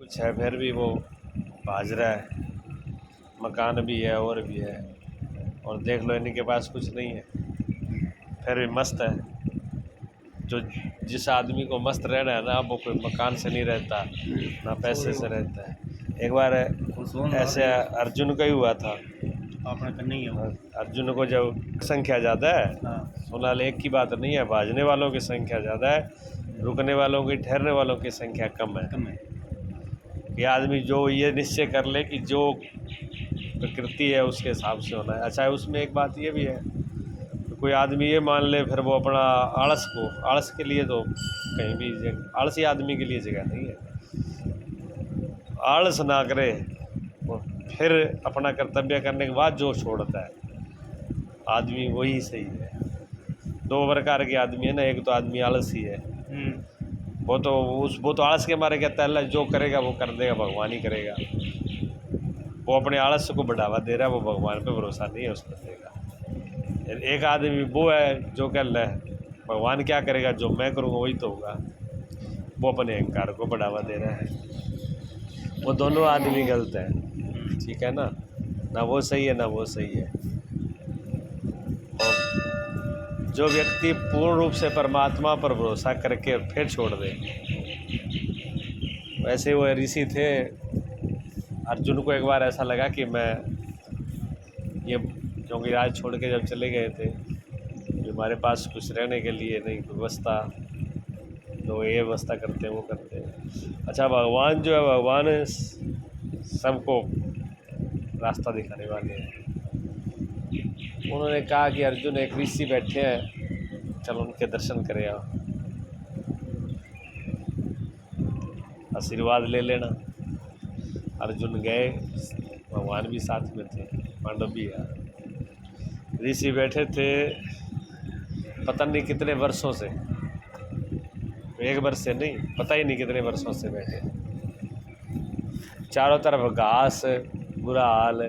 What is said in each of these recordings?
कुछ है फिर भी वो भाज रहा है। मकान भी है और भी है, और देख लो इनके पास कुछ नहीं है फिर भी मस्त है। जो जिस आदमी को मस्त रहना है ना, वो कोई मकान से नहीं रहता ना पैसे से रहता है। एक बार ऐसे अर्जुन का ही हुआ था। आपने तो नहीं है। अर्जुन को जब संख्या ज़्यादा है, सोनाल एक की बात नहीं है, भाजने वालों की संख्या ज़्यादा है, रुकने वालों की, ठहरने वालों की संख्या कम है। ये आदमी जो ये निश्चय कर ले कि जो प्रकृति है उसके हिसाब से होना है। अच्छा, उसमें एक बात ये भी है, तो कोई आदमी ये मान ले फिर वो अपना आलस के लिए तो कहीं भी आलसी आदमी के लिए जगह नहीं है। आलस ना करे, वो फिर अपना कर्तव्य करने के बाद जो छोड़ता है आदमी, वही सही है। दो प्रकार के आदमी है ना, एक तो आदमी आलसी है, वो तो आलस के मारे कहता है अल्लाह जो करेगा वो कर देगा, भगवान ही करेगा। वो अपने आलस को बढ़ावा दे रहा है, वो भगवान पे भरोसा नहीं है उस बंदे का। एक आदमी वो है जो कह रहा है भगवान क्या करेगा, जो मैं करूँगा वही तो होगा, वो अपने अहंकार को बढ़ावा दे रहा है। वो दोनों आदमी गलत है, ठीक है ना वो सही है ना वो सही है। और जो व्यक्ति पूर्ण रूप से परमात्मा पर भरोसा करके फिर छोड़ दे, वैसे वो ऋषि थे। अर्जुन को एक बार ऐसा लगा कि मैं ये, क्योंकि राज छोड़ के जब चले गए थे, हमारे पास कुछ रहने के लिए नहीं व्यवस्था, तो ये व्यवस्था करते हैं वो करते हैं। अच्छा, भगवान जो है, भगवान सबको रास्ता दिखाने वाले हैं। उन्होंने कहा कि अर्जुन एक ऋषि बैठे हैं, चलो उनके दर्शन करें, आओ आशीर्वाद ले लेना। अर्जुन गए, भगवान भी साथ में थे, पांडव भी है। ऋषि बैठे थे पता नहीं कितने वर्षों से, एक वर्ष से नहीं, पता ही नहीं कितने वर्षों से बैठे। चारों तरफ घास, बुरा हाल,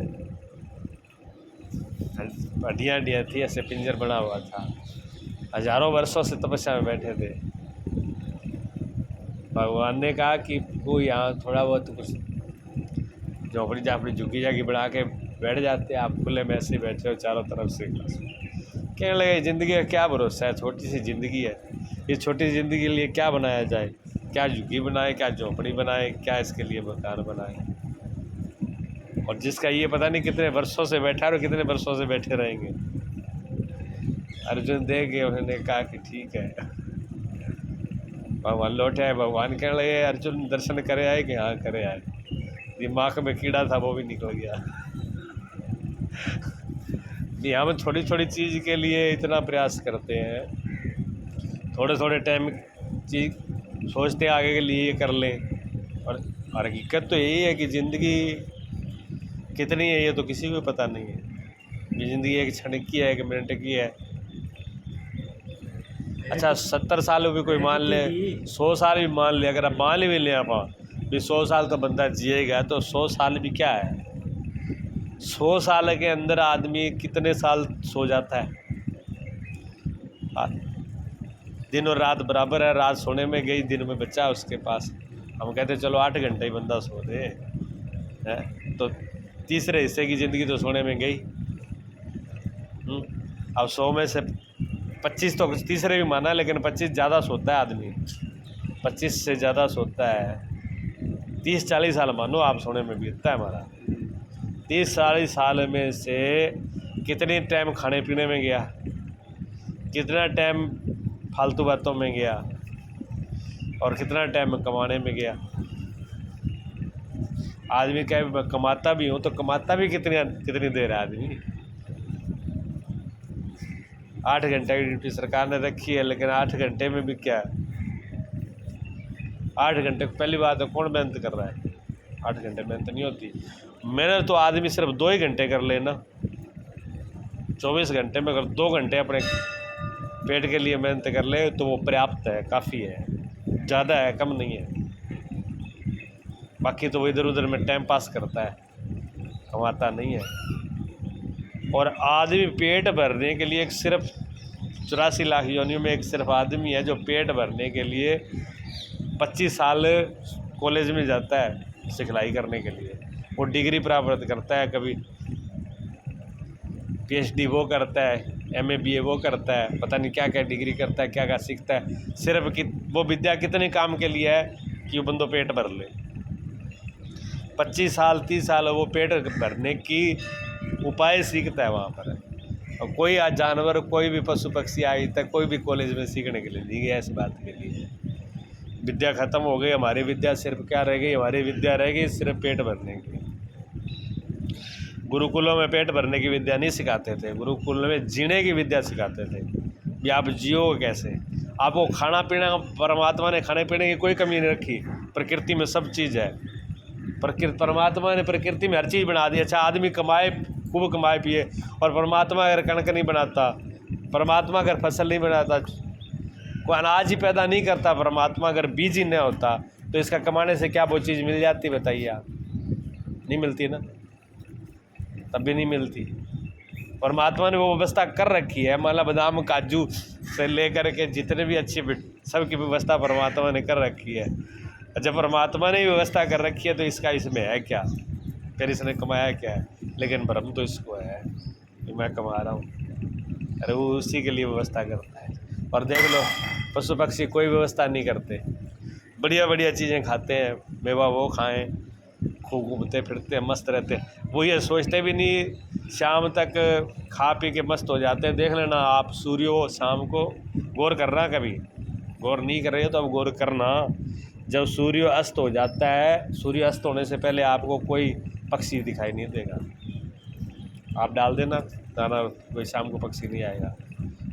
हड्डियाँ थी, ऐसे पिंजर बना हुआ था। हजारों वर्षों से तपस्या में बैठे थे। भगवान ने कहा कि वो यहाँ थोड़ा बहुत कुछ झोंपड़ी झापड़ी झुकी झाकी बना के बैठ जाते, आप खुले में ऐसे बैठे हो चारों तरफ से। कहने लगे ज़िंदगी का क्या भरोसा है, छोटी सी ज़िंदगी है, इस छोटी सी ज़िंदगी के लिए क्या बनाया जाए, क्या झुग्गी बनाए, क्या झोंपड़ी बनाए, क्या इसके लिए मकान बनाए। और जिसका ये पता नहीं कितने वर्षों से बैठा और कितने वर्षों से बैठे रहेंगे। अर्जुन देख गए, उन्होंने कहा कि ठीक है। भगवान लौटे आए, भगवान कहने लगे अर्जुन दर्शन करे आए कि हाँ करे आए। दिमाग में कीड़ा था वो भी निकल गया। नहीं, हम छोटी छोटी चीज़ के लिए इतना प्रयास करते हैं, थोड़े थोड़े टाइम चीज सोचते हैं आगे के लिए ये कर लें, और हकीकत तो यही है कि ज़िंदगी कितनी है ये तो किसी को पता नहीं है। ये ज़िंदगी एक क्षण की है, एक मिनट की है। अच्छा, 70 साल भी कोई मान ले, 100 साल भी मान ले, अगर आप मान भी लें आप भी 100 साल तो बंदा जिएगा, तो 100 साल भी क्या है। 100 साल के अंदर आदमी कितने साल सो जाता है। दिन और रात बराबर है, रात सोने में गई, दिन में बच्चा उसके पास। हम कहते चलो 8 घंटे ही बंदा सो दे है, तो तीसरे हिस्से की ज़िंदगी तो सोने में गई। अब 100 में से 25 तो तीसरे भी माना, लेकिन 25 ज़्यादा सोता है आदमी, 25 से ज़्यादा सोता है। 30-40 साल मानो आप सोने में बीतता है हमारा। 30-40 साल में से कितने टाइम खाने पीने में गया, कितना टाइम फालतू बातों में गया, और कितना टाइम कमाने में गया। आदमी क्या कमाता भी हूँ तो कमाता भी कितनी देर है आदमी। 8 घंटे की ड्यूटी सरकार ने रखी है, लेकिन 8 घंटे में भी क्या है। 8 घंटे पहली बात है, कौन मेहनत कर रहा है। 8 घंटे मेहनत नहीं होती। मेहनत तो आदमी सिर्फ 2 ही घंटे कर लेना। 24 घंटे में अगर 2 घंटे अपने पेट के लिए मेहनत कर ले तो वो पर्याप्त है, काफ़ी है, ज़्यादा है, कम नहीं है। बाकी तो वो इधर उधर में टाइम पास करता है, कमाता नहीं है। और आदमी पेट भरने के लिए एक सिर्फ 84 लाख योनियों में एक सिर्फ आदमी है जो पेट भरने के लिए 25 साल कॉलेज में जाता है सिखलाई करने के लिए, वो डिग्री प्राप्त करता है, कभी PhD वो करता है, MA BA वो करता है, पता नहीं क्या क्या डिग्री करता है, क्या क्या सीखता है। सिर्फ कि वो विद्या कितने काम के लिए है कि वो बंदो पेट भर ले। 25 साल 30 साल वो पेट भरने की उपाय सीखता है वहाँ पर। और कोई आज जानवर, कोई भी पशु पक्षी आज तक कोई भी कॉलेज में सीखने के लिए नहीं गया इस बात के लिए। विद्या ख़त्म हो गई, हमारी विद्या सिर्फ क्या रह गई, हमारी विद्या रह गई सिर्फ पेट भरने की। गुरुकुलों में पेट भरने की विद्या नहीं सिखाते थे, गुरुकुल में जीने की विद्या सिखाते थे कि आप जियो कैसे। आपको खाना पीना, परमात्मा ने खाने पीने की कोई कमी नहीं रखी, प्रकृति में सब चीज़ है। परमात्मा ने प्रकृति में हर चीज़ बना दी। अच्छा, आदमी कमाए, खूब कमाए पिए, और परमात्मा अगर कणक नहीं बनाता, परमात्मा अगर फसल नहीं बनाता, कोई अनाज ही पैदा नहीं करता, परमात्मा अगर बीज ही नहीं होता, तो इसका कमाने से क्या वो चीज़ मिल जाती, बताइए आप? नहीं मिलती ना, तब भी नहीं मिलती। परमात्मा ने वो व्यवस्था कर रखी है, मतलब बादाम काजू से लेकर के जितने भी अच्छे सबकी व्यवस्था परमात्मा ने कर रखी है। जब परमात्मा ने व्यवस्था कर रखी है तो इसका इसमें है क्या, फिर इसने कमाया क्या है? लेकिन भ्रम तो इसको है कि मैं कमा रहा हूँ। अरे वो उसी के लिए व्यवस्था करता है। और देख लो, पशु पक्षी कोई व्यवस्था नहीं करते, बढ़िया बढ़िया चीज़ें खाते हैं, मेवा वो खाएं, खूब घूमते फिरते हैं, मस्त रहते हैं। वो ये सोचते भी नहीं, शाम तक खा पी के मस्त हो जाते हैं। देख लेना आप, सूर्यो शाम को गौर करना, कभी गौर नहीं कर रहे हो तो अब गौर करना। जब सूर्य अस्त हो जाता है, सूर्य अस्त होने से पहले आपको कोई पक्षी दिखाई नहीं देगा। आप डाल देना दाना, कोई शाम को पक्षी नहीं आएगा।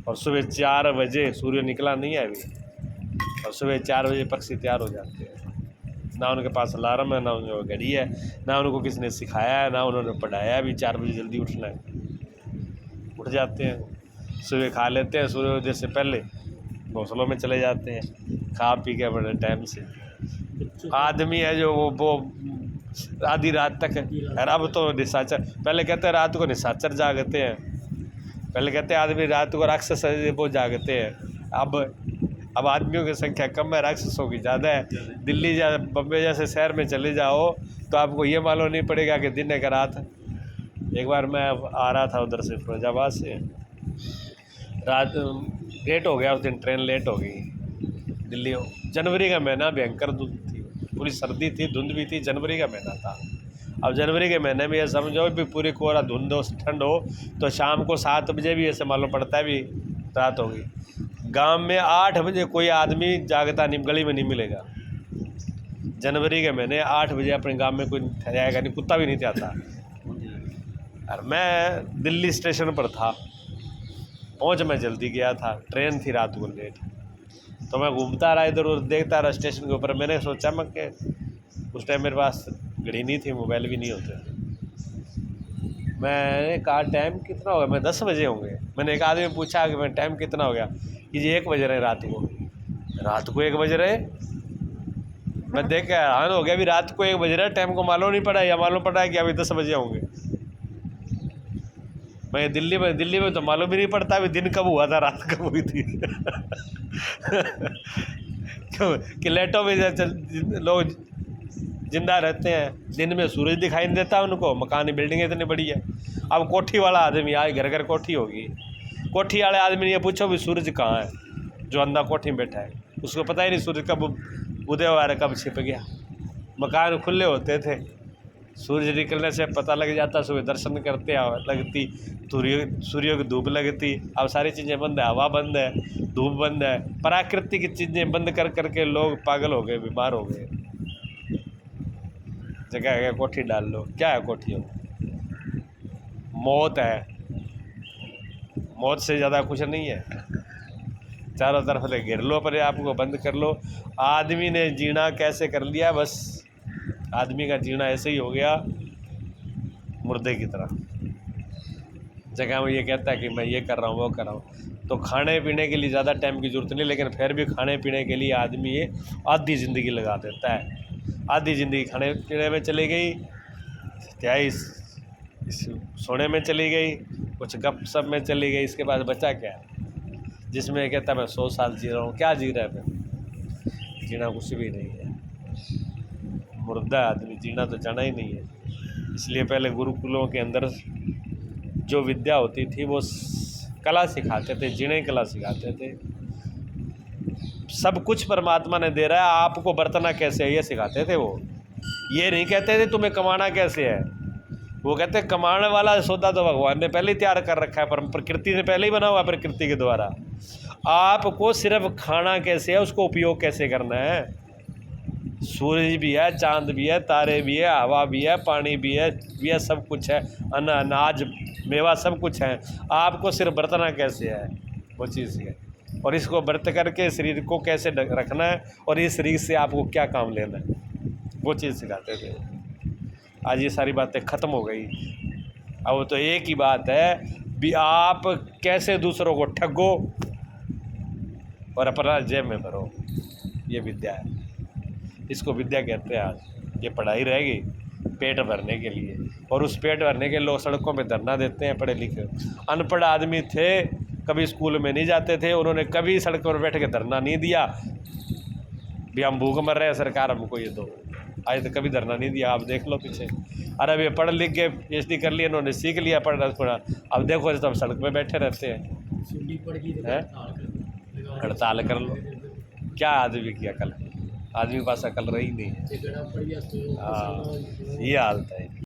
और सुबह 4 बजे सूर्य निकला नहीं है अभी, और सुबह 4 बजे पक्षी तैयार हो जाते हैं। ना उनके पास अलार्म है, ना उनको घड़ी है, ना उनको किसने सिखाया है, ना उन्होंने पढ़ाया है भी 4 बजे जल्दी उठना है। उठ जाते हैं, सुबह खा लेते हैं, सूर्योदय से पहले घोंसलों में चले जाते हैं, खा पी के बड़े टाइम से। आदमी है जो वो आधी रात तक, अब तो निशाचर, पहले कहते हैं रात को निशाचर जागते हैं, पहले कहते हैं आदमी रात को राक्षस वो जागते हैं। अब आदमियों की संख्या कम है, राक्षसों की ज़्यादा है। दिल्ली बम्बई जैसे शहर में चले जाओ तो आपको ये मालूम नहीं पड़ेगा कि दिन है कि रात। एक बार मैं आ रहा था उधर से, फिरोजाबाद से, रात लेट हो गया, उस दिन ट्रेन लेट हो गई। दिल्ली जनवरी का महीना, भयंकर धुंध थी, पूरी सर्दी थी, धुंध भी थी, जनवरी का महीना था। अब जनवरी के महीने में ये समझो भी पूरी कोहरा धुंध हो, ठंड हो, तो शाम को 7 बजे भी ऐसे मालूम पड़ता है भी रात होगी। गांव में 8 बजे कोई आदमी जागता नहीं, गली में नहीं मिलेगा। जनवरी के महीने 8 बजे अपने गांव में कोई जाएगा नहीं, कुत्ता भी नहीं जाता। और मैं दिल्ली स्टेशन पर था, पहुंच मैं जल्दी गया था, ट्रेन थी रात को लेट, तो मैं घूमता रहा इधर उधर, देखता रहा स्टेशन के ऊपर। मैंने सोचा मैं कि उस टाइम मेरे पास घड़ी नहीं थी, मोबाइल भी नहीं होते थे। मैंने कहा टाइम कितना हो गया, मैं 10 बजे होंगे। मैंने एक आदमी पूछा कि मैं टाइम कितना हो गया, कि जी 1 बज रहे रात को 1 बज रहे। मैं देख के हैरान हो गया, अभी रात को 1 बज रहा है, टाइम को मालूम नहीं पड़ा, या मालूम पड़ा है कि अभी 10 बजे होंगे। मैं दिल्ली में तो मालूम ही नहीं पड़ता अभी दिन कब हुआ था, रात कब हुई थी। कि लेटों में लोग जिंदा रहते हैं, दिन में सूरज दिखाई नहीं देता उनको, मकान बिल्डिंग इतनी बड़ी है। अब कोठी वाला आदमी आए, घर घर कोठी होगी, कोठी वाले आदमी ने ये पूछो भी सूरज कहाँ है, जो अंदर कोठी में बैठा है, उसको पता ही नहीं सूरज कब उदय हुआ है, कब छिप गया। मकान खुले होते थे, सूरज निकलने से पता लग जाता, सुबह दर्शन करते लगती, सूर्य की धूप लगती। अब सारी चीज़ें बंद है, हवा बंद है, धूप बंद है, प्राकृतिक चीज़ें बंद कर करके लोग पागल हो गए, बीमार हो गए। जगह है कोठी डाल लो, क्या है कोठी हो, मौत है, मौत से ज़्यादा कुछ नहीं है। चारों तरफ से घेर लो, पर आपको बंद कर लो। आदमी ने जीना कैसे कर लिया, बस आदमी का जीना ऐसे ही हो गया मुर्दे की तरह। जगह में ये कहता है कि मैं ये कर रहा हूँ, वो कर रहा हूँ, तो खाने पीने के लिए ज़्यादा टाइम की ज़रूरत नहीं, लेकिन फिर भी खाने पीने के लिए आदमी ये आधी ज़िंदगी लगा देता है। आधी ज़िंदगी खाने पीने में चली गई, क्या इस सोने में चली गई, कुछ गप सप में चली गई, इसके बाद बचा क्या, जिसमें कहता मैं 100 साल जी रहा हूँ। क्या जी रहा है, जीना कुछ भी नहीं है। मुर्दा आदमी, जीना तो जाना ही नहीं है। इसलिए पहले गुरुकुलों के अंदर जो विद्या होती थी वो कला सिखाते थे, जीने की कला सिखाते थे। सब कुछ परमात्मा ने दे रहा है, आपको बरतना कैसे है ये सिखाते थे वो। ये नहीं कहते थे तुम्हें कमाना कैसे है, वो कहते कमाने वाला सौदा तो भगवान ने पहले ही तैयार कर रखा है, पर प्रकृति ने पहले ही बना हुआ है, प्रकृति के द्वारा। आपको सिर्फ खाना कैसे है, उसको उपयोग कैसे करना है। सूरज भी है, चांद भी है, तारे भी है, हवा भी है, पानी भी है, सब कुछ है, अनाज मेवा सब कुछ है। आपको सिर्फ बरतना कैसे है वो चीज़ है, और इसको बरत करके शरीर को कैसे रखना है, और इस शरीर से आपको क्या काम लेना है, वो चीज़ सिखाते थे। आज ये सारी बातें ख़त्म हो गई। अब तो एक ही बात है भी आप कैसे दूसरों को ठगो और अपना जेब में भरो, ये विद्या है। इसको विद्या कहते हैं। आज ये पढ़ाई रहेगी पेट भरने के लिए, और उस पेट भरने के लोग सड़कों पे धरना देते हैं। पढ़े लिखे अनपढ़ आदमी थे, कभी स्कूल में नहीं जाते थे, उन्होंने कभी सड़क पर बैठ के धरना नहीं दिया भी हम भूख मर रहे हैं सरकार हमको ये दो, आज तो कभी धरना नहीं दिया। आप देख लो पीछे, अरे अब ये पढ़ लिख के PhD कर लिया, इन्होंने सीख लिया पढ़ना थोड़ा, अब देखो सब सड़क पे बैठे रहते हैं। हड़ताल कर लो, क्या आदमी की अकल है, आदमी के पास अकल रही नहीं है। हाँ, ये हालत है।